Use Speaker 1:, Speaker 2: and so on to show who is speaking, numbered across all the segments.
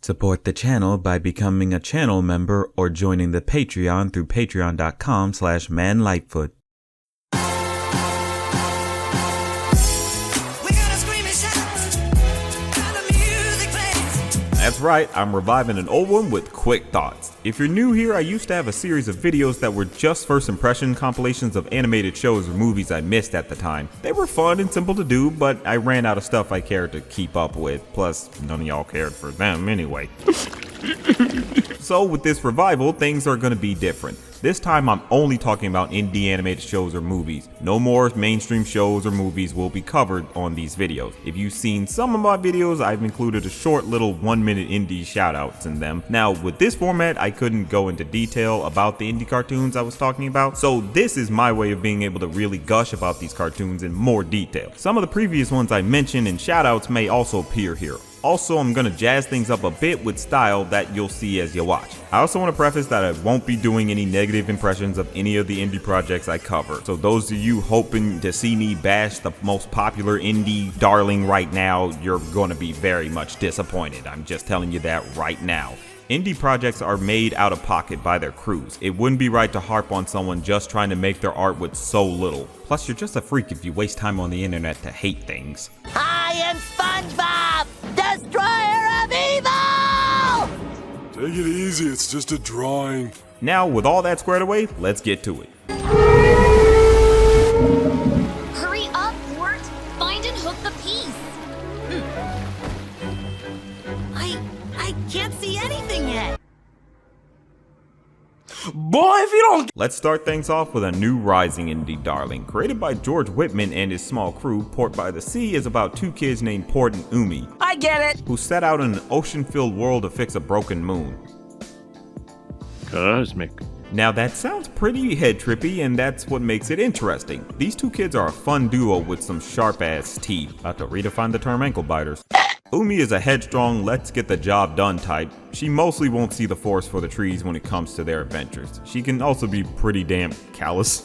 Speaker 1: Support the channel by becoming a channel member or joining the Patreon through patreon.com/manlightfoot. That's right, I'm reviving an old one with quick thoughts. If you're new here, I used to have a series of videos that were just first impression compilations of animated shows or movies I missed at the time. They were fun and simple to do, but I ran out of stuff I cared to keep up with, plus none of y'all cared for them anyway. So with this revival, things are gonna be different. This time I'm only talking about indie animated shows or movies. No more mainstream shows or movies will be covered on these videos. If you've seen some of my videos, I've included a short little 1-minute indie shoutouts in them. Now with this format, I couldn't go into detail about the indie cartoons I was talking about, so this is my way of being able to really gush about these cartoons in more detail. Some of the previous ones I mentioned in shoutouts may also appear here. Also, I'm gonna jazz things up a bit with style that you'll see as you watch. I also want to preface that I won't be doing any negative impressions of any of the indie projects I cover. So those of you hoping to see me bash the most popular indie darling right now, you're gonna be very much disappointed. I'm just telling you that right now. Indie projects are made out of pocket by their crews. It wouldn't be right to harp on someone just trying to make their art with so little. Plus, you're just a freak if you waste time on the internet to hate things.
Speaker 2: I am SpongeBob, destroyer of evil!
Speaker 3: Take it easy, it's just a drawing.
Speaker 1: Now, with all that squared away, let's get to it.
Speaker 4: Hurry up, Mort! Find and hook the piece!
Speaker 2: I can't see anything yet.
Speaker 3: Boy, if you don't...
Speaker 1: Let's start things off with a new rising indie darling. Created by George Whitman and his small crew, Port by the Sea is about two kids named Port and Umi.
Speaker 2: I get it.
Speaker 1: Who set out in an ocean-filled world to fix a broken moon.
Speaker 5: Cosmic.
Speaker 1: Now that sounds pretty head-trippy, and that's what makes it interesting. These two kids are a fun duo with some sharp-ass teeth. About to redefine the term ankle biters. Umi is a headstrong, let's get the job done type. She mostly won't see the forest for the trees when it comes to their adventures. She can also be pretty damn callous.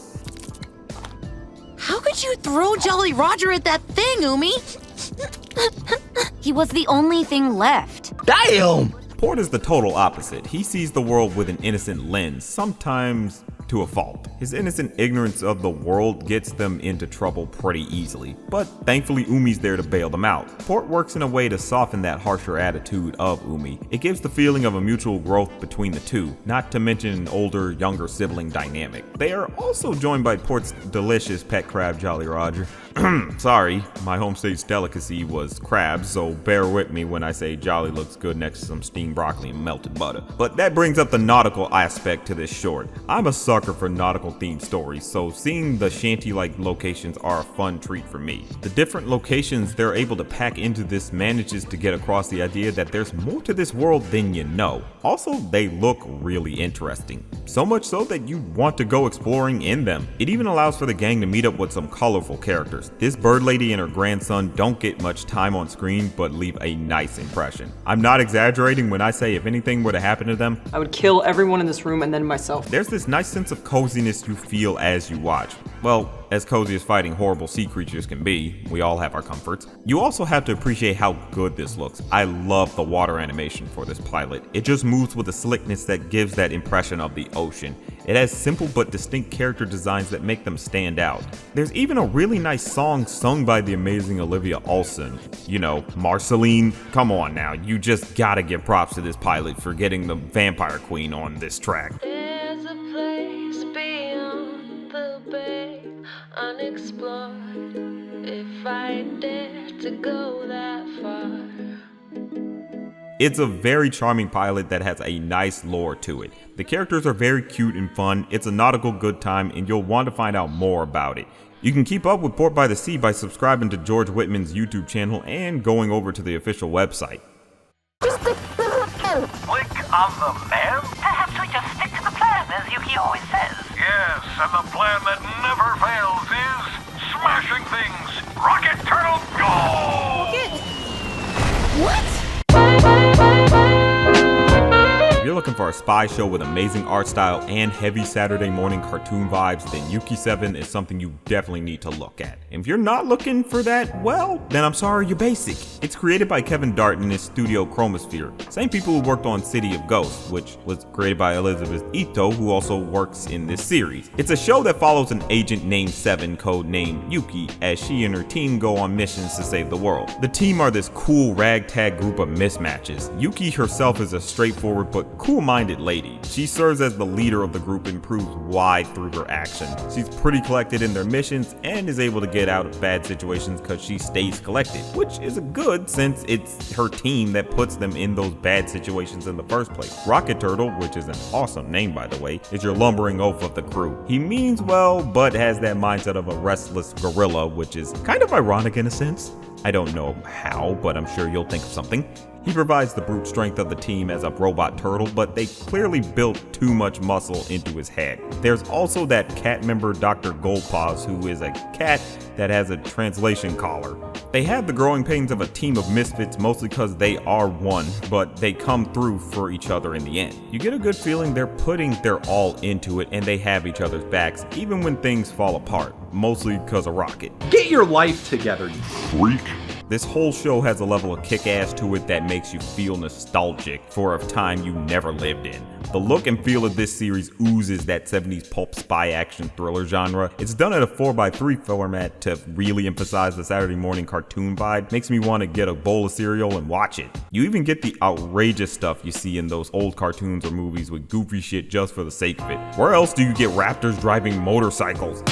Speaker 2: How could you throw Jolly Roger at that thing, Umi?
Speaker 4: He was the only thing left.
Speaker 3: Damn!
Speaker 1: Port is the total opposite. He sees the world with an innocent lens, sometimes to a fault. His innocent ignorance of the world gets them into trouble pretty easily, but thankfully Umi's there to bail them out. Port works in a way to soften that harsher attitude of Umi. It gives the feeling of a mutual growth between the two, not to mention an older, younger sibling dynamic. They are also joined by Port's delicious pet crab, Jolly Roger. Sorry, my home state's delicacy was crabs, so bear with me when I say Jolly looks good next to some steamed broccoli and melted butter. But that brings up the nautical aspect to this short. I'm a sucker for nautical themed stories, so seeing the shanty-like locations are a fun treat for me. The different locations they're able to pack into this manages to get across the idea that there's more to this world than you know. Also, they look really interesting. So much so that you want to go exploring in them. It even allows for the gang to meet up with some colorful characters. This bird lady and her grandson don't get much time on screen, but leave a nice impression. I'm not exaggerating when I say if anything were to happen to them,
Speaker 6: I would kill everyone in this room and then myself.
Speaker 1: There's this nice sense of coziness you feel as you watch. Well, as cozy as fighting horrible sea creatures can be, we all have our comforts. You also have to appreciate how good this looks. I love the water animation for this pilot. It just moves with a slickness that gives that impression of the ocean. It has simple but distinct character designs that make them stand out. There's even a really nice song sung by the amazing Olivia Olson. You know, Marceline. Come on now, you just gotta give props to this pilot for getting the vampire queen on this track.
Speaker 7: There's a place beyond the bay, unexplored, if I dare to go that far.
Speaker 1: It's a very charming pilot that has a nice lore to it. The characters are very cute and fun, it's a nautical good time, and you'll want to find out more about it. You can keep up with Port by the Sea by subscribing to George Whitman's YouTube channel and going over to the official website.
Speaker 8: Click on the man? Perhaps we just stick to the plan, as Yuki always says. Yes, and the plan that never fails is smashing things. Rocket Turtle, go!
Speaker 2: What?
Speaker 1: If you're looking for a spy show with amazing art style and heavy Saturday morning cartoon vibes, then Yuki 7 is something you definitely need to look at. If you're not looking for that, well, then I'm sorry, you're basic. It's created by Kevin Dart in his studio Chromosphere, same people who worked on City of Ghosts, which was created by Elizabeth Ito, who also works in this series. It's a show that follows an agent named Seven, codenamed Yuki, as she and her team go on missions to save the world. The team are this cool ragtag group of mismatches. Yuki herself is a straightforward but cool-minded lady. She serves as the leader of the group and proves why through her action. She's pretty collected in their missions and is able to get out of bad situations because she stays collected, which is a good since it's her team that puts them in those bad situations in the first place. Rocket Turtle, which is an awesome name by the way, is your lumbering oaf of the crew. He means well, but has that mindset of a restless gorilla, which is kind of ironic in a sense. I don't know how, but I'm sure you'll think of something. He provides the brute strength of the team as a robot turtle, but they clearly built too much muscle into his head. There's also that cat member Dr. Goldpaws, who is a cat that has a translation collar. They have the growing pains of a team of misfits mostly because they are one, but they come through for each other in the end. You get a good feeling they're putting their all into it and they have each other's backs even when things fall apart, mostly because of Rocket.
Speaker 5: Get your life together, you freak.
Speaker 1: This whole show has a level of kick-ass to it that makes you feel nostalgic for a time you never lived in. The look and feel of this series oozes that 70s pulp spy action thriller genre. It's done at a 4x3 format to really emphasize the Saturday morning cartoon vibe. Makes me want to get a bowl of cereal and watch it. You even get the outrageous stuff you see in those old cartoons or movies with goofy shit just for the sake of it. Where else do you get raptors driving motorcycles?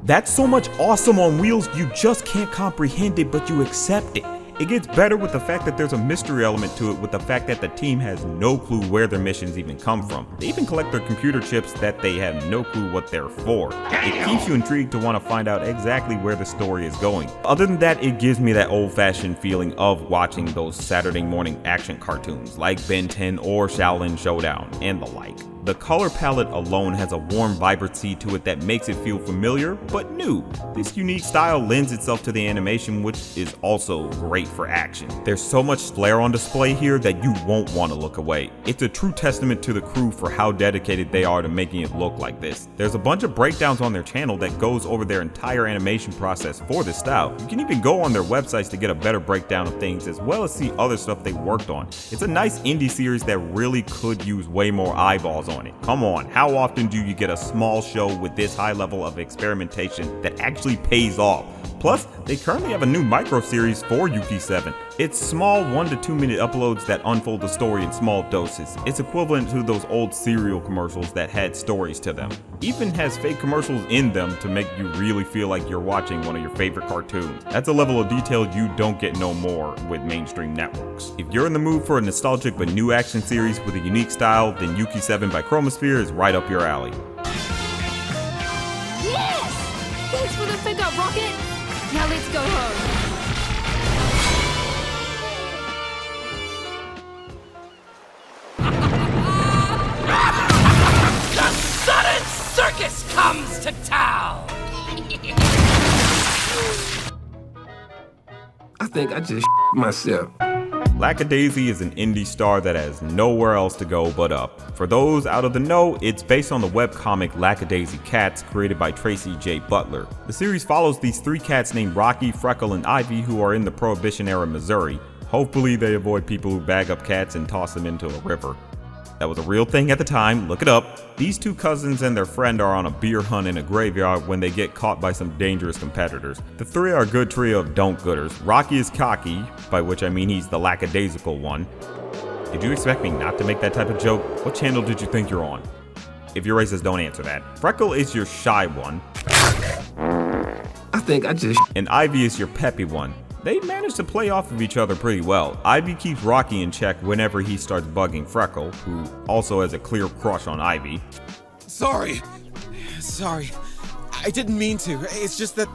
Speaker 1: That's so much awesome on wheels, you just can't comprehend it, but you accept it. It gets better with the fact that there's a mystery element to it, with the fact that the team has no clue where their missions even come from. They even collect their computer chips that they have no clue what they're for. It keeps you intrigued to want to find out exactly where the story is going. Other than that, it gives me that old-fashioned feeling of watching those Saturday morning action cartoons like Ben 10 or Shaolin Showdown and the like. The color palette alone has a warm vibrancy to it that makes it feel familiar but new. This unique style lends itself to the animation, which is also great for action. There's so much flair on display here that you won't want to look away. It's a true testament to the crew for how dedicated they are to making it look like this. There's a bunch of breakdowns on their channel that goes over their entire animation process for this style. You can even go on their websites to get a better breakdown of things as well as see other stuff they worked on. It's a nice indie series that really could use way more eyeballs on it. Come on, how often do you get a small show with this high level of experimentation that actually pays off? Plus, they currently have a new micro series for Yuki 7. It's small 1 to 2 minute uploads that unfold the story in small doses. It's equivalent to those old cereal commercials that had stories to them. Even has fake commercials in them to make you really feel like you're watching one of your favorite cartoons. That's a level of detail you don't get no more with mainstream networks. If you're in the mood for a nostalgic but new action series with a unique style, then Yuki 7 by Chromosphere is right up your alley.
Speaker 4: Yes! Thanks for the pickup, Rocket! Now let's go home.
Speaker 9: The sudden circus comes to town!
Speaker 10: I think I just myself.
Speaker 1: Lackadaisy is an indie star that has nowhere else to go but up. For those out of the know, it's based on the webcomic Lackadaisy Cats, created by Tracy J. Butler. The series follows these 3 cats named Rocky, Freckle, and Ivy who are in the Prohibition-era Missouri. Hopefully they avoid people who bag up cats and toss them into a river. That was a real thing at the time, look it up. These 2 cousins and their friend are on a beer hunt in a graveyard when they get caught by some dangerous competitors. The 3 are a good trio of don't-gooders. Rocky is cocky, by which I mean he's the lackadaisical one. Did you expect me not to make that type of joke? What channel did you think you're on? If you're racist, don't answer that. Freckle is your shy one.
Speaker 10: I think I just
Speaker 1: And Ivy is your peppy one. They manage to play off of each other pretty well. Ivy keeps Rocky in check whenever he starts bugging Freckle, who also has a clear crush on Ivy.
Speaker 11: Sorry. I didn't mean to. It's just that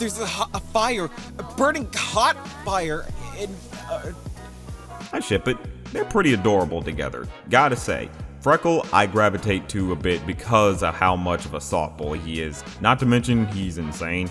Speaker 11: there's a fire, a burning hot fire, and
Speaker 1: I ship it. They're pretty adorable together. Gotta say, Freckle I gravitate to a bit because of how much of a soft boy he is. Not to mention he's insane.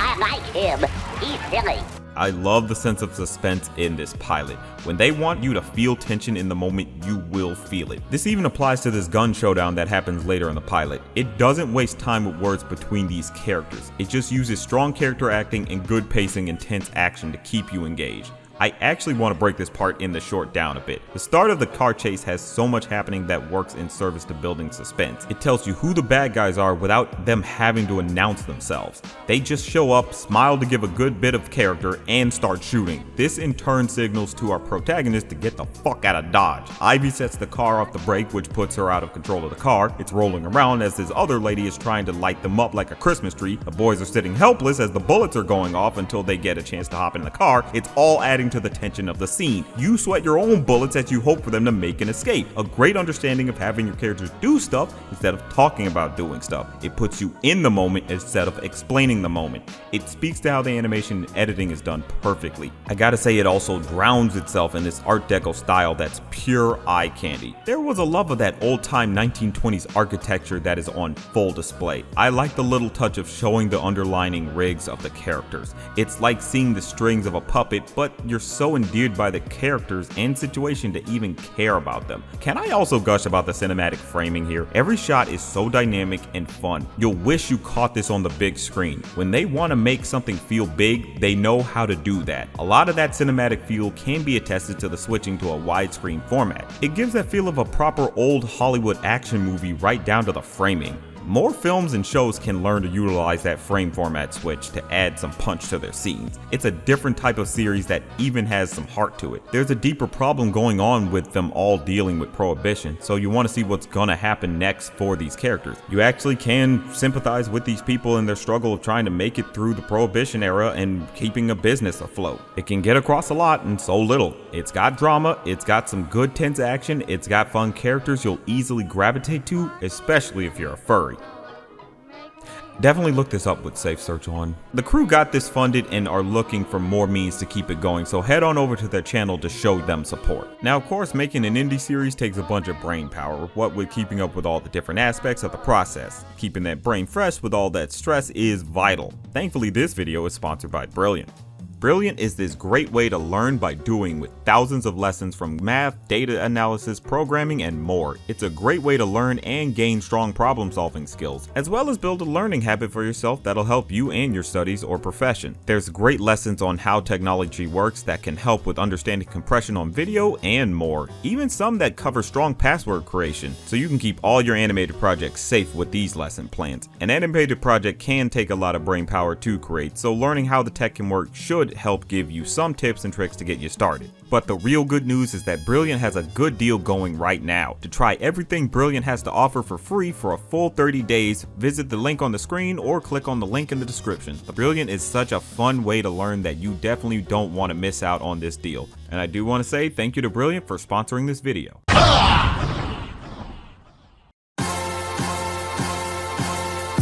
Speaker 12: I like him. He's silly.
Speaker 1: I love the sense of suspense in this pilot. When they want you to feel tension in the moment, you will feel it. This even applies to this gun showdown that happens later in the pilot. It doesn't waste time with words between these characters. It just uses strong character acting and good pacing and tense action to keep you engaged. I actually want to break this part in the short down a bit. The start of the car chase has so much happening that works in service to building suspense. It tells you who the bad guys are without them having to announce themselves. They just show up, smile to give a good bit of character, and start shooting. This in turn signals to our protagonist to get the fuck out of Dodge. Ivy sets the car off the brake, which puts her out of control of the car. It's rolling around as this other lady is trying to light them up like a Christmas tree. The boys are sitting helpless as the bullets are going off until they get a chance to hop in the car. It's all adding to the tension of the scene. You sweat your own bullets as you hope for them to make an escape. A great understanding of having your characters do stuff instead of talking about doing stuff. It puts you in the moment instead of explaining the moment. It speaks to how the animation and editing is done perfectly. I gotta say, it also drowns itself in this Art Deco style that's pure eye candy. There was a love of that old-time 1920s architecture that is on full display. I like the little touch of showing the underlining rigs of the characters. It's like seeing the strings of a puppet, but you're so endeared by the characters and situation to even care about them. Can I also gush about the cinematic framing here? Every shot is so dynamic and fun. You'll wish you caught this on the big screen. When they want to make something feel big, they know how to do that. A lot of that cinematic feel can be attested to the switching to a widescreen format. It gives that feel of a proper old Hollywood action movie right down to the framing. More films and shows can learn to utilize that frame format switch to add some punch to their scenes. It's a different type of series that even has some heart to it. There's a deeper problem going on with them all dealing with prohibition, so you want to see what's gonna happen next for these characters. You actually can sympathize with these people in their struggle of trying to make it through the prohibition era and keeping a business afloat. It can get across a lot and so little. It's got drama, it's got some good tense action, it's got fun characters you'll easily gravitate to, especially if you're a furry. Definitely look this up with Safe Search on. The crew got this funded and are looking for more means to keep it going, so head on over to their channel to show them support. Now, of course, making an indie series takes a bunch of brain power, what with keeping up with all the different aspects of the process. Keeping that brain fresh with all that stress is vital. Thankfully, this video is sponsored by Brilliant. Brilliant is this great way to learn by doing with thousands of lessons from math, data analysis, programming, and more. It's a great way to learn and gain strong problem-solving skills, as well as build a learning habit for yourself that'll help you and your studies or profession. There's great lessons on how technology works that can help with understanding compression on video and more. Even some that cover strong password creation, so you can keep all your animated projects safe with these lesson plans. An animated project can take a lot of brain power to create, so learning how the tech can work should help give you some tips and tricks to get you started. But the real good news is that Brilliant has a good deal going right now. To try everything Brilliant has to offer for free for a full 30 days, visit the link on the screen or click on the link in the description. Brilliant is such a fun way to learn that you definitely don't want to miss out on this deal. And I do want to say thank you to Brilliant for sponsoring this video.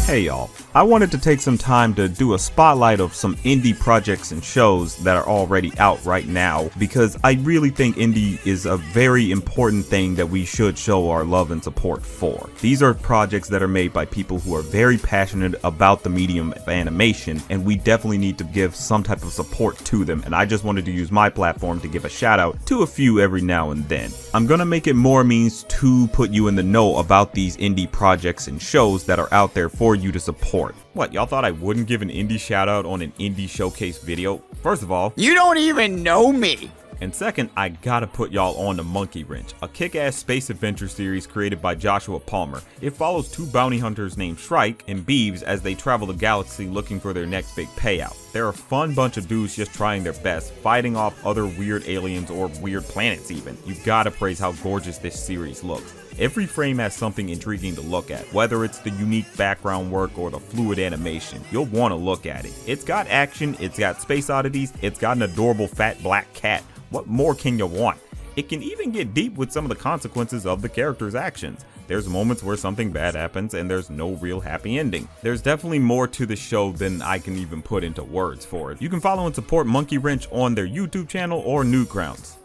Speaker 1: Hey y'all, I wanted to take some time to do a spotlight of some indie projects and shows that are already out right now, because I really think indie is a very important thing that we should show our love and support for. These are projects that are made by people who are very passionate about the medium of animation, and we definitely need to give some type of support to them, and I just wanted to use my platform to give a shout out to a few every now and then. I'm gonna make it more means to put you in the know about these indie projects and shows that are out there for you to support. What, y'all thought I wouldn't give an indie shout out on an indie showcase video? First of all,
Speaker 12: you don't even know me.
Speaker 1: And second, I gotta put y'all on to Monkey Wrench, a kick-ass space adventure series created by Joshua Palmer. It follows two bounty hunters named Shrike and Beeves as they travel the galaxy looking for their next big payout. They're a fun bunch of dudes just trying their best, fighting off other weird aliens or weird planets even. You gotta praise how gorgeous this series looks. Every frame has something intriguing to look at, whether it's the unique background work or the fluid animation. You'll want to look at it. It's got action, it's got space oddities, it's got an adorable fat black cat. What more can you want? It can even get deep with some of the consequences of the character's actions. There's moments where something bad happens and there's no real happy ending. There's definitely more to the show than I can even put into words for it. You can follow and support Monkey Wrench on their YouTube channel or Newgrounds.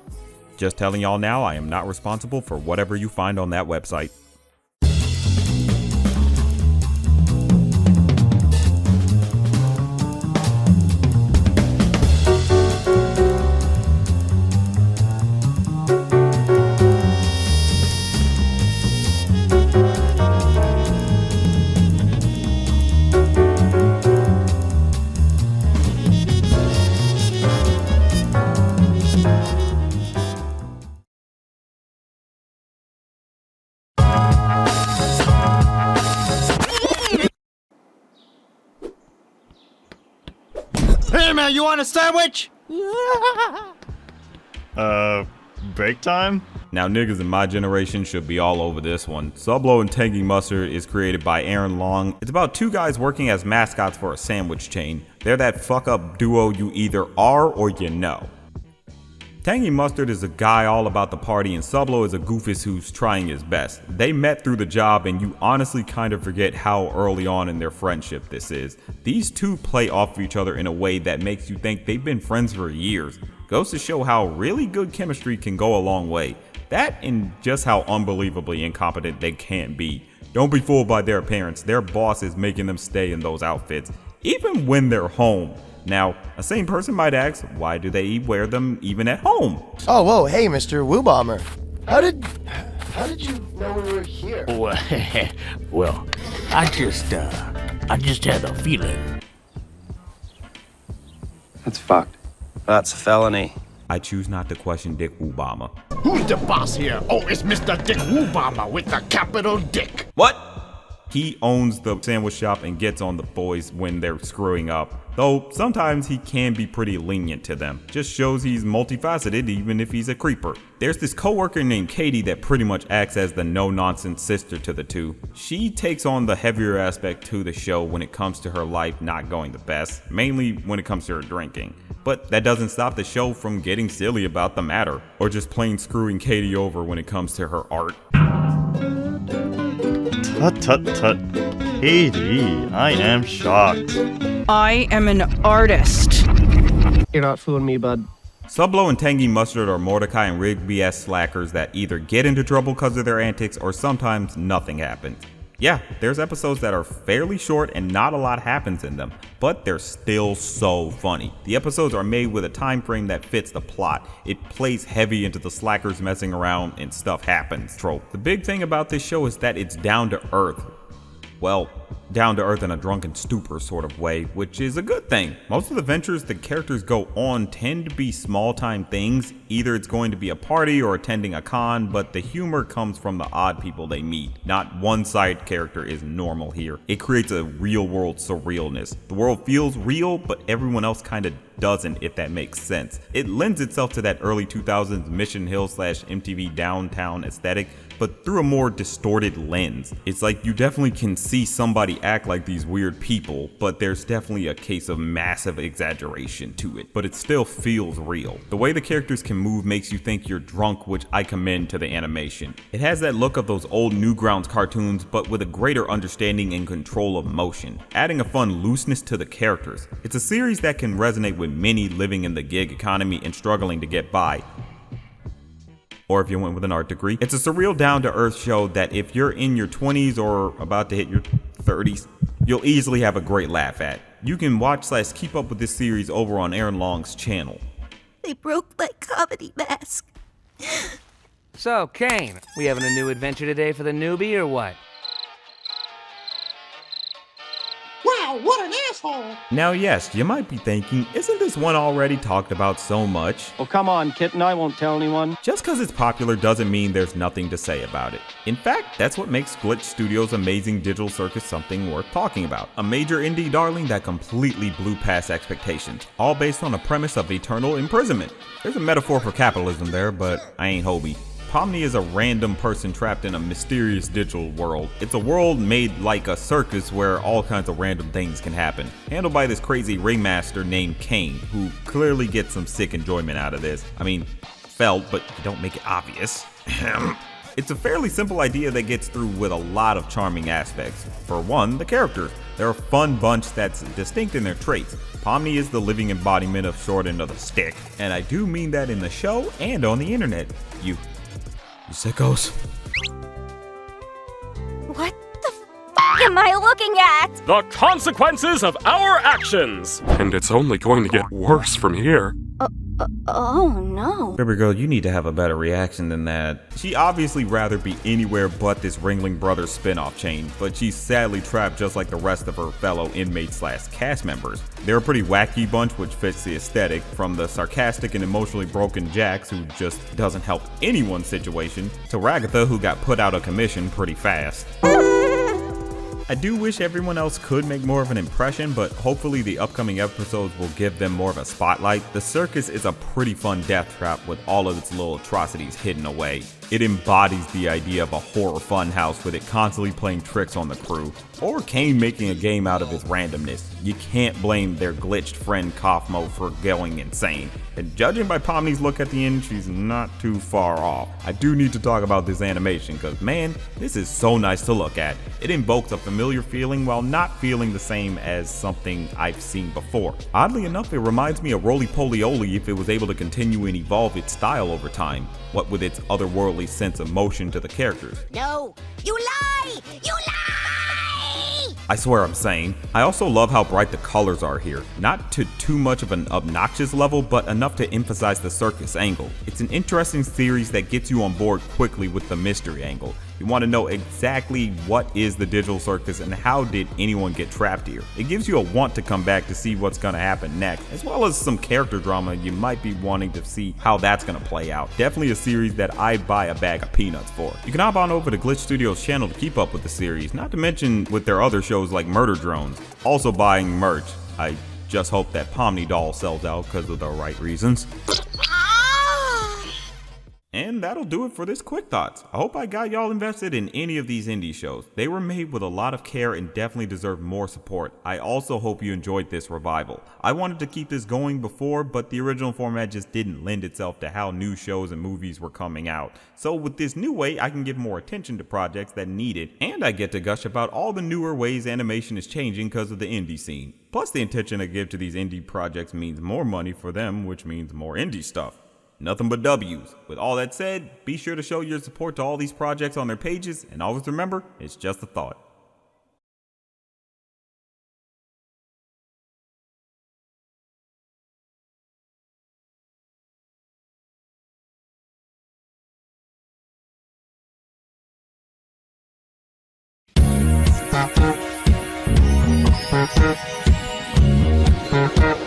Speaker 1: Just telling y'all now, I am not responsible for whatever you find on that website.
Speaker 12: Hey man, you want a sandwich?
Speaker 13: Break time?
Speaker 1: Now niggas in my generation should be all over this one. Sublo and Tangy Mustard is created by Aaron Long. It's about two guys working as mascots for a sandwich chain. They're that fuck up duo you either are or you know. Tangy Mustard is a guy all about the party and Sublo is a goofus who's trying his best. They met through the job and you honestly kind of forget how early on in their friendship this is. These two play off of each other in a way that makes you think they've been friends for years. Goes to show how really good chemistry can go a long way. That and just how unbelievably incompetent they can be. Don't be fooled by their appearance. Their boss is making them stay in those outfits, even when they're home. Now, a sane person might ask, why do they wear them even at home?
Speaker 14: Oh, whoa, hey, Mr. Woo Bomber. How did you know we were here?
Speaker 15: Well, I just had a feeling.
Speaker 16: That's fucked. That's a felony.
Speaker 1: I choose not to question Dick Woo-Bomber.
Speaker 15: Who's the boss here? Oh, it's Mr. Dick Woo-Bomber with the capital Dick.
Speaker 1: What? He owns the sandwich shop and gets on the boys when they're screwing up. Though sometimes he can be pretty lenient to them. Just shows he's multifaceted even if he's a creeper. There's this coworker named Katie that pretty much acts as the no-nonsense sister to the two. She takes on the heavier aspect to the show when it comes to her life not going the best, mainly when it comes to her drinking. But that doesn't stop the show from getting silly about the matter, or just plain screwing Katie over when it comes to her art.
Speaker 13: Tut tut tut. Katie, I am shocked.
Speaker 17: I am an artist.
Speaker 6: You're not fooling me, bud.
Speaker 1: Sublo and Tangy Mustard are Mordecai and Rigby-esque slackers that either get into trouble because of their antics or sometimes nothing happens. Yeah, there's episodes that are fairly short and not a lot happens in them, but they're still so funny. The episodes are made with a time frame that fits the plot. It plays heavy into the slackers messing around and stuff happens trope. The big thing about this show is that it's down to earth. Well, down to earth in a drunken stupor sort of way, which is a good thing. Most of the ventures the characters go on tend to be small time things. Either it's going to be a party or attending a con, but the humor comes from the odd people they meet. Not one side character is normal here. It creates a real world surrealness. The world feels real, but everyone else kind of doesn't, if that makes sense. It lends itself to that early 2000s Mission Hill / MTV downtown aesthetic, but through a more distorted lens. It's like you definitely can see somebody act like these weird people, but there's definitely a case of massive exaggeration to it, but it still feels real. The way the characters can move makes you think you're drunk, which I commend to the animation. It has that look of those old Newgrounds cartoons, but with a greater understanding and control of motion, adding a fun looseness to the characters. It's a series that can resonate with many living in the gig economy and struggling to get by. Or if you went with an art degree. It's a surreal down-to-earth show that if you're in your 20s or about to hit your 30s, you'll easily have a great laugh at. You can watch / keep up with this series over on Aaron Long's channel.
Speaker 2: They broke my comedy mask.
Speaker 18: So, Kane, we having a new adventure today for the newbie or what?
Speaker 9: Wow, what an asshole!
Speaker 1: Now yes, you might be thinking, isn't this one already talked about so much?
Speaker 16: Oh, come on, kitten, I won't tell anyone.
Speaker 1: Just because it's popular doesn't mean there's nothing to say about it. In fact, that's what makes Glitch Studios' amazing digital circus something worth talking about. A major indie darling that completely blew past expectations, all based on a premise of eternal imprisonment. There's a metaphor for capitalism there, but I ain't Hobie. Pomni is a random person trapped in a mysterious digital world. It's a world made like a circus where all kinds of random things can happen. Handled by this crazy ringmaster named Kane, who clearly gets some sick enjoyment out of this. I mean, felt, but you don't make it obvious. It's a fairly simple idea that gets through with a lot of charming aspects. For one, the characters. They're a fun bunch that's distinct in their traits. Pomni is the living embodiment of short end of the stick, and I do mean that in the show and on the internet. You sickos.
Speaker 19: What the f am I looking at?
Speaker 20: The consequences of our actions! And it's only going to get worse from here.
Speaker 19: Oh no.
Speaker 1: Baby girl, you need to have a better reaction than that. She obviously rather be anywhere but this Ringling Brothers spin-off chain, but she's sadly trapped just like the rest of her fellow inmates / cast members. They're a pretty wacky bunch which fits the aesthetic, from the sarcastic and emotionally broken Jax, who just doesn't help anyone's situation, to Ragatha, who got put out of commission pretty fast. I do wish everyone else could make more of an impression, but hopefully the upcoming episodes will give them more of a spotlight. The Circus is a pretty fun death trap with all of its little atrocities hidden away. It embodies the idea of a horror funhouse with it constantly playing tricks on the crew, or Kane making a game out of his randomness. You can't blame their glitched friend Kaufmo for going insane, and judging by Pomni's look at the end, she's not too far off. I do need to talk about this animation because man, this is so nice to look at. It invokes a familiar feeling while not feeling the same as something I've seen before. Oddly enough, it reminds me of Roly Poly Oly if it was able to continue and evolve its style over time, what with its otherworldly sense of motion to the characters.
Speaker 2: No, you lie! You lie!
Speaker 1: I swear I'm sane. I also love how bright the colors are here. Not to too much of an obnoxious level, but enough to emphasize the circus angle. It's an interesting series that gets you on board quickly with the mystery angle. You want to know exactly what is the digital circus and how did anyone get trapped here. It gives you a want to come back to see what's going to happen next, as well as some character drama you might be wanting to see how that's going to play out. Definitely a series that I'd buy a bag of peanuts for. You can hop on over to Glitch Studios channel to keep up with the series, not to mention with their other shows like Murder Drones. Also buying merch. I just hope that Pomni doll sells out because of the right reasons. And that'll do it for this Quick Thoughts. I hope I got y'all invested in any of these indie shows. They were made with a lot of care and definitely deserve more support. I also hope you enjoyed this revival. I wanted to keep this going before, but the original format just didn't lend itself to how new shows and movies were coming out. So with this new way, I can give more attention to projects that need it, and I get to gush about all the newer ways animation is changing because of the indie scene. Plus the attention I give to these indie projects means more money for them, which means more indie stuff. Nothing but W's. With all that said, be sure to show your support to all these projects on their pages, and always remember, it's just a thought.
Speaker 7: Thank you.